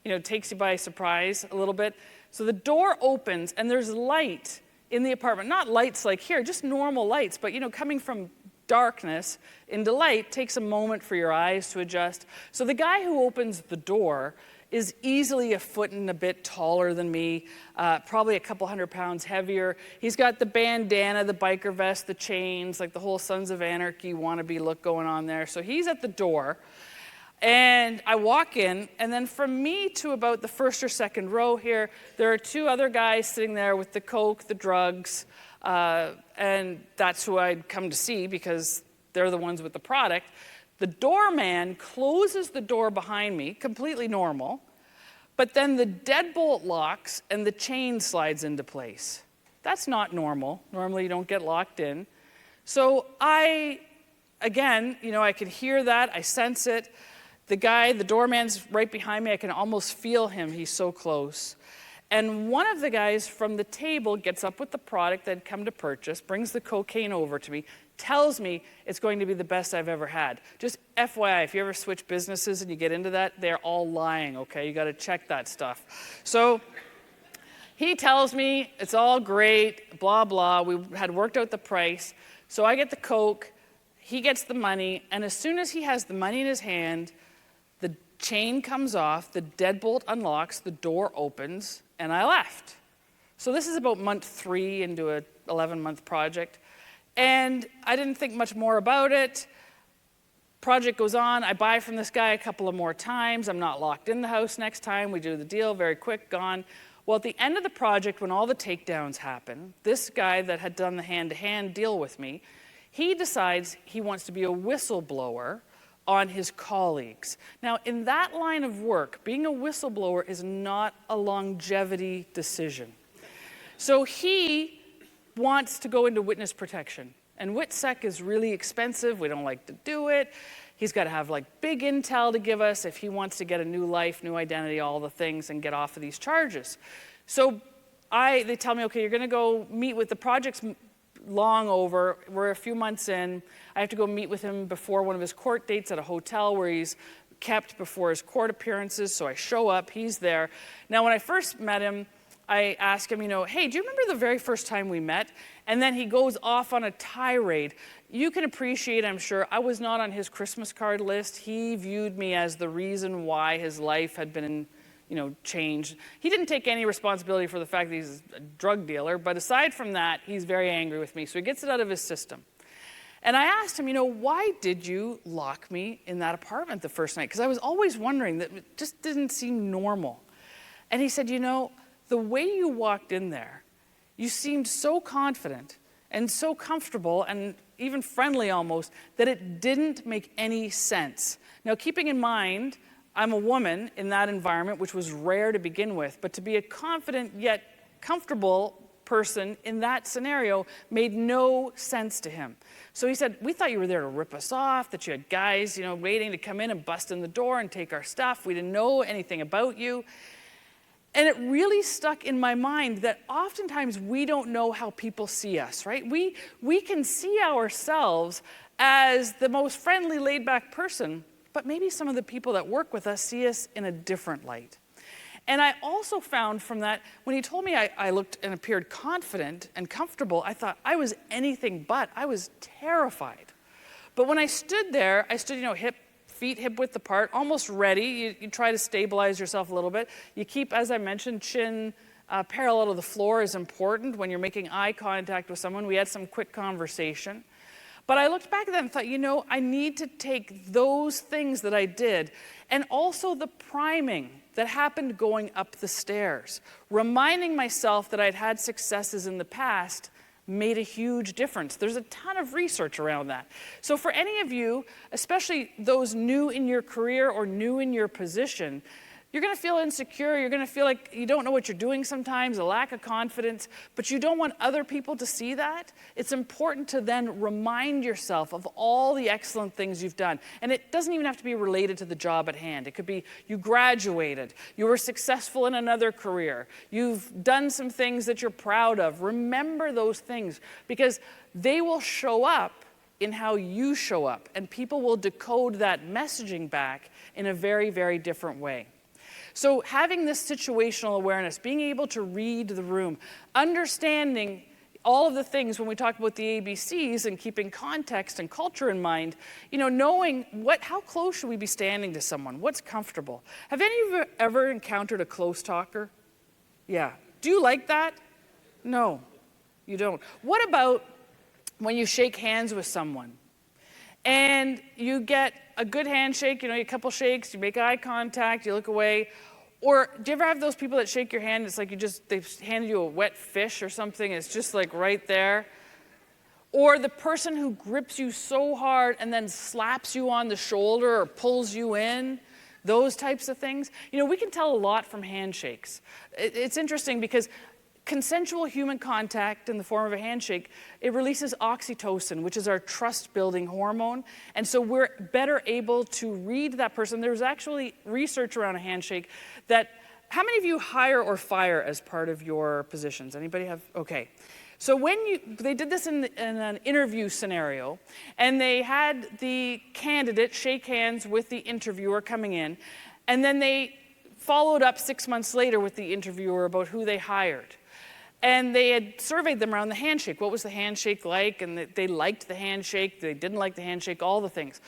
it takes you by surprise a little bit. So the door opens, and there's light in the apartment. Not lights like here, just normal lights, but coming from darkness into light takes a moment for your eyes to adjust. So the guy who opens the door is easily a foot and a bit taller than me, probably a couple 100 pounds heavier. He's got the bandana, the biker vest, the chains, like the whole Sons of Anarchy wannabe look going on there. So he's at the door. And I walk in, and then from me to about the 1st or 2nd row here, there are 2 other guys sitting there with the coke, the drugs, and that's who I'd come to see because they're the ones with the product. The doorman closes the door behind me, completely normal, but then the deadbolt locks and the chain slides into place. That's not normal. Normally you don't get locked in. So I again, I can hear that, I sense it. The doorman's right behind me, I can almost feel him, he's so close. And one of the guys from the table gets up with the product that I'd come to purchase, brings the cocaine over to me, tells me it's going to be the best I've ever had. Just FYI, if you ever switch businesses and you get into that, they're all lying, okay? You gotta check that stuff. So he tells me it's all great, blah, blah. We had worked out the price. So I get the Coke, he gets the money, and as soon as he has the money in his hand, the chain comes off, the deadbolt unlocks, the door opens, and I left. So this is about month 3 into a 11-month project. And I didn't think much more about it. Project goes on. I buy from this guy a couple of more times. I'm not locked in the house next time. We do the deal, very quick, gone. Well, at the end of the project, when all the takedowns happen, this guy that had done the hand-to-hand deal with me, he decides he wants to be a whistleblower on his colleagues. Now, in that line of work, being a whistleblower is not a longevity decision. So he wants to go into witness protection. And WITSEC is really expensive. We don't like to do it. He's got to have big intel to give us if he wants to get a new life, new identity, all the things, and get off of these charges. So they tell me, okay, you're going to go meet with the project's long over. We're a few months in. I have to go meet with him before one of his court dates at a hotel where he's kept before his court appearances. So I show up. He's there. Now, when I first met him, I ask him, hey, do you remember the very first time we met? And then he goes off on a tirade. You can appreciate, I'm sure, I was not on his Christmas card list. He viewed me as the reason why his life had been, changed. He didn't take any responsibility for the fact that he's a drug dealer, but aside from that, he's very angry with me, so he gets it out of his system. And I asked him, why did you lock me in that apartment the first night? Because I was always wondering, that it just didn't seem normal. And he said, the way you walked in there, you seemed so confident and so comfortable and even friendly almost that it didn't make any sense. Now, keeping in mind, I'm a woman in that environment, which was rare to begin with, but to be a confident yet comfortable person in that scenario made no sense to him. So he said, we thought you were there to rip us off, that you had guys, waiting to come in and bust in the door and take our stuff. We didn't know anything about you. And it really stuck in my mind that oftentimes we don't know how people see us, right? We can see ourselves as the most friendly, laid-back person, but maybe some of the people that work with us see us in a different light. And I also found from that, when he told me I looked and appeared confident and comfortable, I thought I was anything but. I was terrified. But when I stood there, feet hip width apart, almost ready. You try to stabilize yourself a little bit. You keep, as I mentioned, chin parallel to the floor is important when you're making eye contact with someone. We had some quick conversation. But I looked back at that and thought, I need to take those things that I did and also the priming that happened going up the stairs, reminding myself that I'd had successes in the past made a huge difference. There's a ton of research around that. So for any of you, especially those new in your career or new in your position, you're going to feel insecure. You're going to feel like you don't know what you're doing sometimes, a lack of confidence, but you don't want other people to see that. It's important to then remind yourself of all the excellent things you've done. And it doesn't even have to be related to the job at hand. It could be you graduated, you were successful in another career, you've done some things that you're proud of. Remember those things because they will show up in how you show up, and people will decode that messaging back in a very, very different way. So having this situational awareness, being able to read the room, understanding all of the things when we talk about the ABCs and keeping context and culture in mind, knowing how close should we be standing to someone, what's comfortable. Have any of you ever encountered a close talker? Yeah. Do you like that? No, you don't. What about when you shake hands with someone and you get a good handshake, a couple shakes, you make eye contact, you look away. Or do you ever have those people that shake your hand, it's like they've handed you a wet fish or something, it's just like right there? Or the person who grips you so hard and then slaps you on the shoulder or pulls you in, those types of things. We can tell a lot from handshakes. It's interesting because consensual human contact in the form of a handshake, it releases oxytocin, which is our trust-building hormone. And so we're better able to read that person. There's actually research around a handshake that, how many of you hire or fire as part of your positions? Anybody have? Okay. So they did this in an interview scenario, and they had the candidate shake hands with the interviewer coming in, and then they followed up 6 months later with the interviewer about who they hired. And they had surveyed them around the handshake. What was the handshake like? And they liked the handshake, they didn't like the handshake, all the things.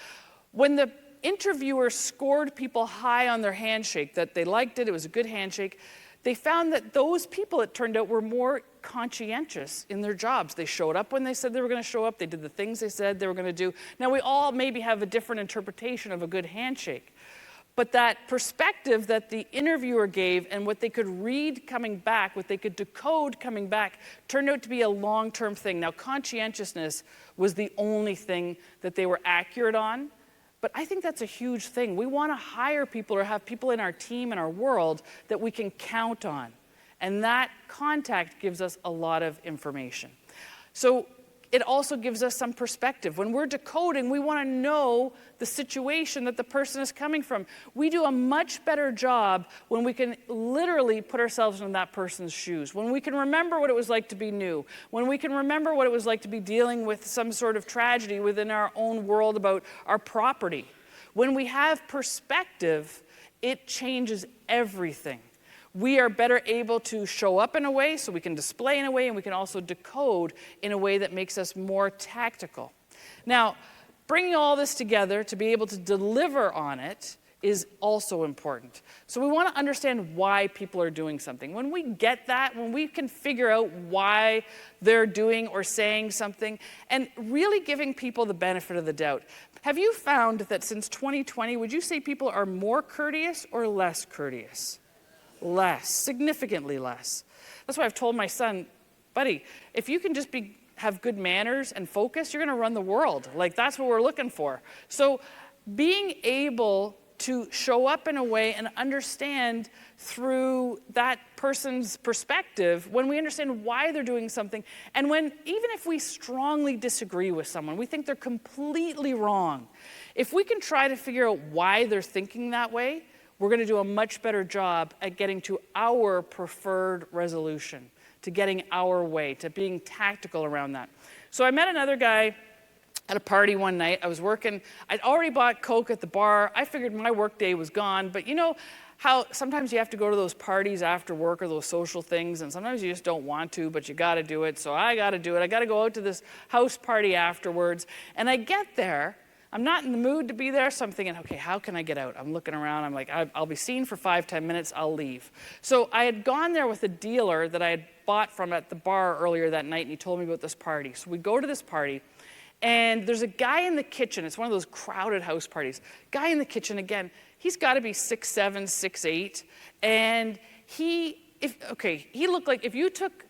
When the interviewer scored people high on their handshake, that they liked it, it was a good handshake, they found that those people, it turned out, were more conscientious in their jobs. They showed up when they said they were going to show up. They did the things they said they were going to do. Now, we all maybe have a different interpretation of a good handshake. But that perspective that the interviewer gave and what they could read coming back, what they could decode coming back, turned out to be a long-term thing. Now, conscientiousness was the only thing that they were accurate on. But I think that's a huge thing. We want to hire people or have people in our team, in our world, that we can count on. And that contact gives us a lot of information. So it also gives us some perspective. When we're decoding, we want to know the situation that the person is coming from. We do a much better job when we can literally put ourselves in that person's shoes, when we can remember what it was like to be new, when we can remember what it was like to be dealing with some sort of tragedy within our own world about our property. When we have perspective, it changes everything. We are better able to show up in a way, so we can display in a way, and we can also decode in a way that makes us more tactical. Now, bringing all this together to be able to deliver on it is also important. So we want to understand why people are doing something. When we get that, when we can figure out why they're doing or saying something, and really giving people the benefit of the doubt. Have you found that since 2020, would you say people are more courteous or less courteous? Less, significantly less. That's why I've told my son, buddy, if you can just have good manners and focus, you're going to run the world. Like, that's what we're looking for. So being able to show up in a way and understand through that person's perspective, when we understand why they're doing something, and when, even if we strongly disagree with someone, we think they're completely wrong, if we can try to figure out why they're thinking that way, we're going to do a much better job at getting to our preferred resolution, to getting our way, to being tactical around that. So I met another guy at a party one night. I was working. I'd already bought Coke at the bar. I figured my work day was gone. But you know how sometimes you have to go to those parties after work or those social things, and sometimes you just don't want to, but you got to do it. So I got to do it. I got to go out to this house party afterwards. And I get there. I'm not in the mood to be there, so I'm thinking, okay, how can I get out? I'm looking around, I'm like, I'll be seen for 5-10 minutes, I'll leave. So I had gone there with a dealer that I had bought from at the bar earlier that night, and he told me about this party. So we go to this party, and there's a guy in the kitchen. It's one of those crowded house parties. Guy in the kitchen, again, he's got to be 6'7", 6'8", and he looked like if you took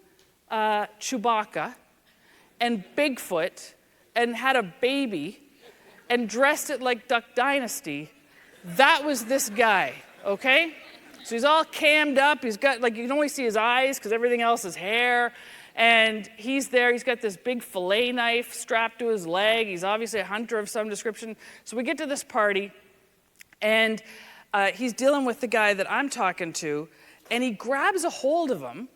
Chewbacca and Bigfoot and had a baby and dressed it like Duck Dynasty, that was this guy, okay? So he's all cammed up. He's got, like, you can only see his eyes because everything else is hair. And he's there. He's got this big fillet knife strapped to his leg. He's obviously a hunter of some description. So we get to this party, and he's dealing with the guy that I'm talking to, and he grabs a hold of him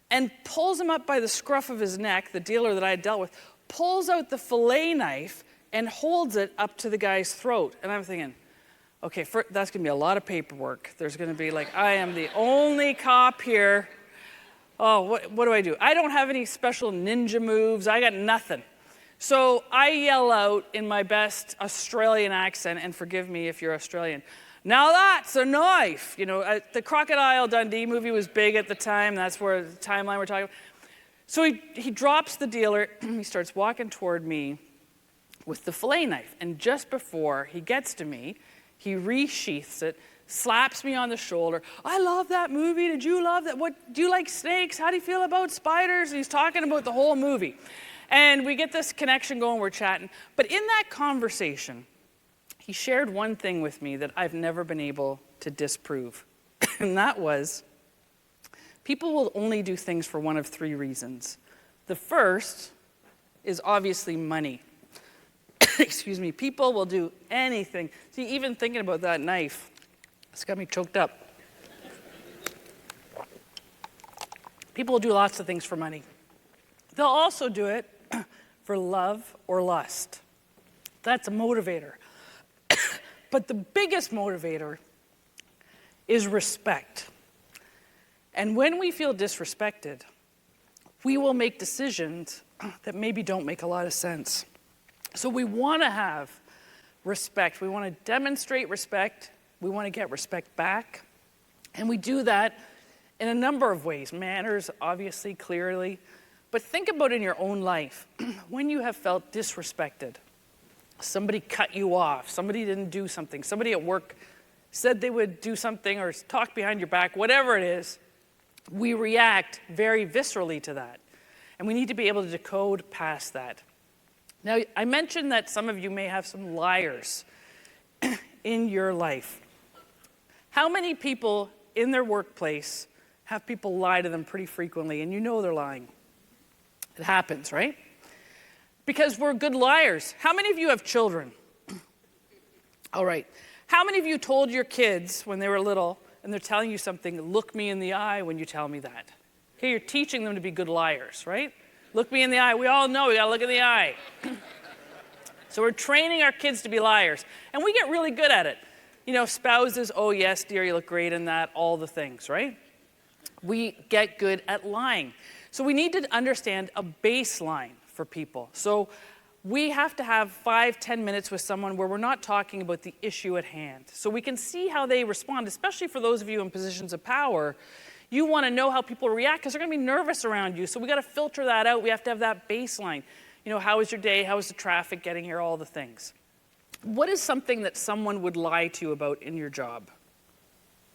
and pulls him up by the scruff of his neck, the dealer that I had dealt with, pulls out the fillet knife and holds it up to the guy's throat. And I'm thinking, okay, that's going to be a lot of paperwork. There's going to be like, I am the only cop here. Oh, what do I do? I don't have any special ninja moves. I got nothing. So I yell out in my best Australian accent, and forgive me if you're Australian, now that's a knife. You know, the Crocodile Dundee movie was big at the time. That's where the timeline we're talking about. So he drops the dealer. He starts walking toward me with the fillet knife. And just before he gets to me, he resheaths it, slaps me on the shoulder. I love that movie. Did you love that? What, do you like snakes? How do you feel about spiders? And he's talking about the whole movie. And we get this connection going, we're chatting. But in that conversation, he shared one thing with me that I've never been able to disprove. And that was People will only do things for one of three reasons. The first is obviously money. Excuse me, people will do anything. See, even thinking about that knife, it's got me choked up. People will do lots of things for money. They'll also do it for love or lust. That's a motivator. But the biggest motivator is respect. And when we feel disrespected, we will make decisions that maybe don't make a lot of sense. So we want to have respect. We want to demonstrate respect. We want to get respect back. And we do that in a number of ways. Manners, obviously, clearly. But think about in your own life, when you have felt disrespected. Somebody cut you off. Somebody didn't do something. Somebody at work said they would do something or talk behind your back, whatever it is. We react very viscerally to that. And we need to be able to decode past that. Now, I mentioned that some of you may have some liars in your life. How many people in their workplace have people lie to them pretty frequently, and you know they're lying? It happens, right? Because we're good liars. How many of you have children? All right. How many of you told your kids when they were little, and they're telling you something, look me in the eye when you tell me that? Okay, you're teaching them to be good liars, right? Look me in the eye. We all know we gotta look in the eye. So we're training our kids to be liars. And we get really good at it. You know, spouses, oh yes, dear, you look great in that, all the things, right? We get good at lying. So we need to understand a baseline for people. So we have to have 5-10 minutes with someone where we're not talking about the issue at hand. So we can see how they respond, especially for those of you in positions of power. You want to know how people react because they're going to be nervous around you. So we got to filter that out. We have to have that baseline. You know, how was your day? How was the traffic getting here? All the things. What is something that someone would lie to you about in your job?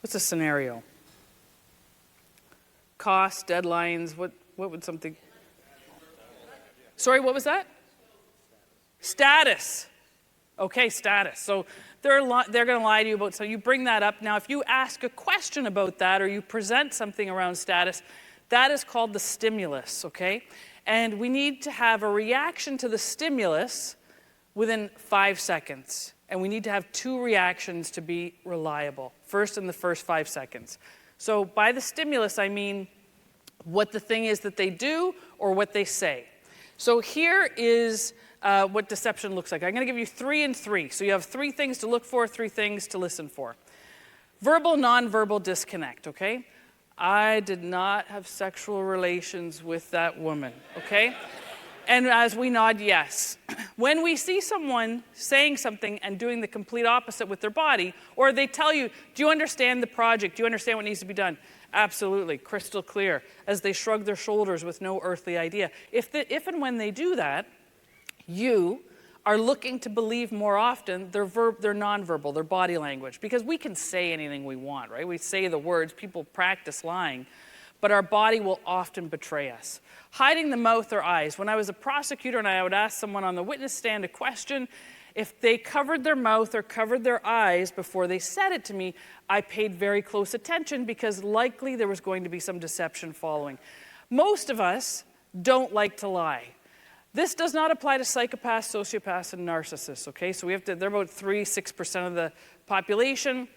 What's a scenario? Costs, deadlines, what would something... Sorry, what was that? Status. Okay, status. So they're going to lie to you about, so you bring that up. Now, if you ask a question about that or you present something around status, that is called the stimulus, okay? And we need to have a reaction to the stimulus within 5 seconds. And we need to have 2 reactions to be reliable. First, in the first 5 seconds. So by the stimulus, I mean what the thing is that they do or what they say. So here is what deception looks like. I'm going to give you 3 and 3. So you have 3 things to look for, 3 things to listen for. Verbal, nonverbal disconnect, okay? I did not have sexual relations with that woman, okay? And as we nod yes. When we see someone saying something and doing the complete opposite with their body, or they tell you, do you understand the project? Do you understand what needs to be done? Absolutely, crystal clear, as they shrug their shoulders with no earthly idea. If and when they do that, you are looking to believe more often their nonverbal, their body language, because we can say anything we want, right? We say the words, people practice lying, but our body will often betray us. Hiding the mouth or eyes. When I was a prosecutor and I would ask someone on the witness stand a question, if they covered their mouth or covered their eyes before they said it to me, I paid very close attention because likely there was going to be some deception following. Most of us don't like to lie. This does not apply to psychopaths, sociopaths, and narcissists, okay? So they're about 3-6% of the population.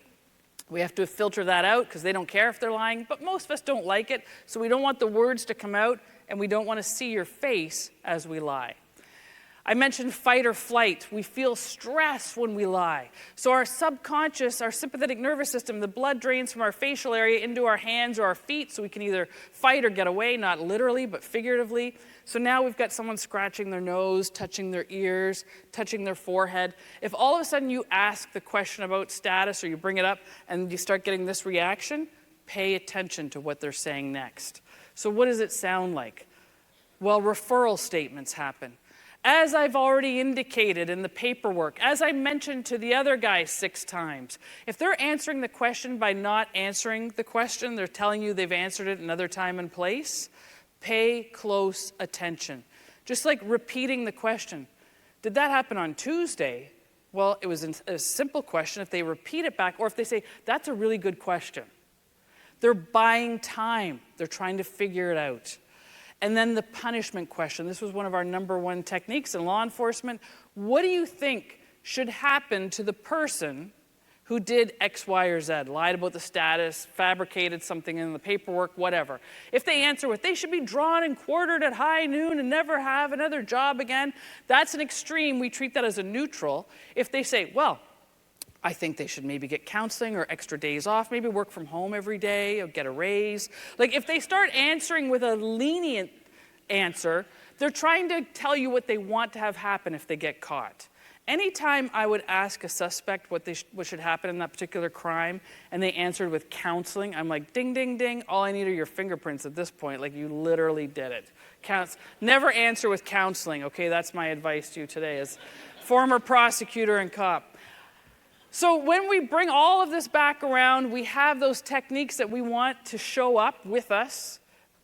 We have to filter that out because they don't care if they're lying, but most of us don't like it, so we don't want the words to come out, and we don't want to see your face as we lie. I mentioned fight or flight. We feel stress when we lie. So our subconscious, our sympathetic nervous system, the blood drains from our facial area into our hands or our feet so we can either fight or get away, not literally, but figuratively. So now we've got someone scratching their nose, touching their ears, touching their forehead. If all of a sudden you ask the question about status or you bring it up and you start getting this reaction, pay attention to what they're saying next. So what does it sound like? Well, referral statements happen. As I've already indicated in the paperwork, as I mentioned to the other guy 6 times, if they're answering the question by not answering the question, they're telling you they've answered it another time and place, pay close attention. Just like repeating the question. Did that happen on Tuesday? Well, it was a simple question. If they repeat it back, or if they say, that's a really good question. They're buying time. They're trying to figure it out. And then the punishment question. This was one of our #1 techniques in law enforcement. What do you think should happen to the person who did X, Y, or Z, lied about the status, fabricated something in the paperwork, whatever? If they answer with, they should be drawn and quartered at high noon and never have another job again, that's an extreme. We treat that as a neutral. If they say, well, I think they should maybe get counseling or extra days off, maybe work from home every day or get a raise. Like if they start answering with a lenient answer, they're trying to tell you what they want to have happen if they get caught. Anytime I would ask a suspect what should happen in that particular crime, and they answered with counseling, I'm like, ding, ding, ding, all I need are your fingerprints at this point, like you literally did it. Never answer with counseling, okay? That's my advice to you today as former prosecutor and cop. So when we bring all of this back around, we have those techniques that we want to show up with us,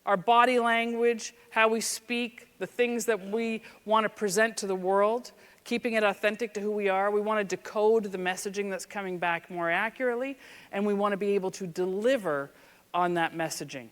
our body language, how we speak, the things that we want to present to the world, keeping it authentic to who we are. We want to decode the messaging that's coming back more accurately, and we want to be able to deliver on that messaging.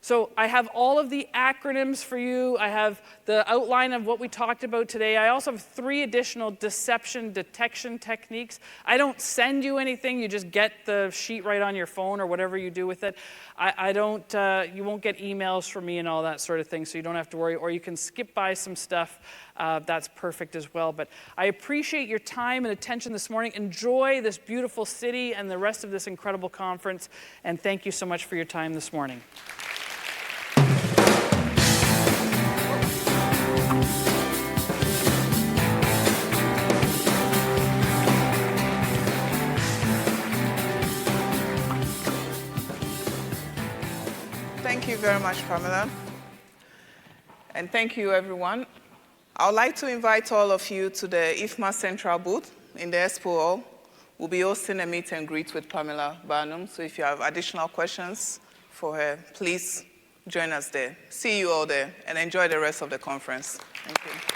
So I have all of the acronyms for you. I have the outline of what we talked about today. I also have 3 additional deception detection techniques. I don't send you anything. You just get the sheet right on your phone or whatever you do with it. You won't get emails from me and all that sort of thing, so you don't have to worry. Or you can skip by some stuff. That's perfect as well. But I appreciate your time and attention this morning. Enjoy this beautiful city and the rest of this incredible conference. And thank you so much for your time this morning. Thank you very much, Pamela. And thank you, everyone. I would like to invite all of you to the IFMA Central booth in the Expo Hall. We'll be hosting a meet and greet with Pamela Barnum. So if you have additional questions for her, please join us there. See you all there, and enjoy the rest of the conference. Thank you.